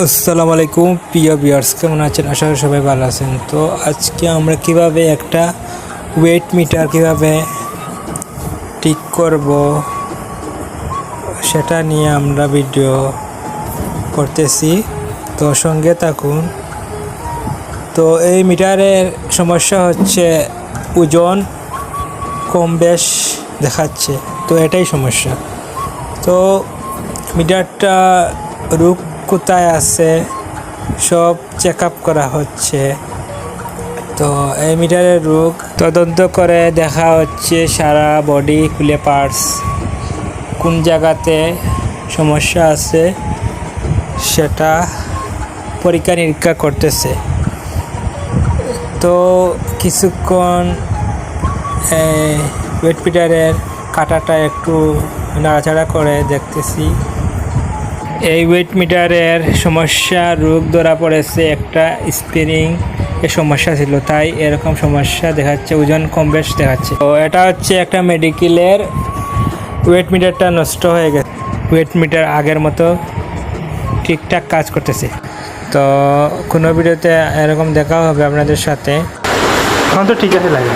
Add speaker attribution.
Speaker 1: আসসালামু আলাইকুম প্রিয় ভিউয়ার্স, কেমন আছেন? আশা করি সবাই ভালো আছেন। তো আজকে আমরা কিভাবে একটা ওয়েট মিটার কিভাবে ঠিক করব সেটা নিয়ে আমরা ভিডিও করতেছি, তো সঙ্গে থাকুন। তো এই মিটারের সমস্যা হচ্ছে ওজন কম বেশ দেখাচ্ছে, তো এটাই সমস্যা। তো মিটারটা রূপ কোথায় আছে সব চেক আপ করা হচ্ছে। তো এই মিটারের রোগ তদন্ত করে দেখা হচ্ছে সারা বডি খুলে পার্টস কোন জায়গাতে সমস্যা আছে সেটা পরীক্ষা নিরীক্ষা করতেছে। তো কিছুক্ষণ ওয়েট মিটারের কাঁটাটা একটু নাড়াচাড়া করে দেখতেছি। এই ওয়েট মিটারের সমস্যা রোগ ধরা পড়েছে, একটা স্প্রিং এর সমস্যা ছিল, তাই এরকম সমস্যা দেখাচ্ছে, ওজন কম বেশ দেখাচ্ছে। তো এটা হচ্ছে একটা মেডিকেলের ওয়েট মিটারটা নষ্ট হয়ে গেছে। ওয়েট মিটার আগের মতো ঠিকঠাক কাজ করতেছে। তো কোনো ভিডিওতে এরকম দেখা হবে আপনাদের সাথে। এখন তো ঠিক আছে লাগে।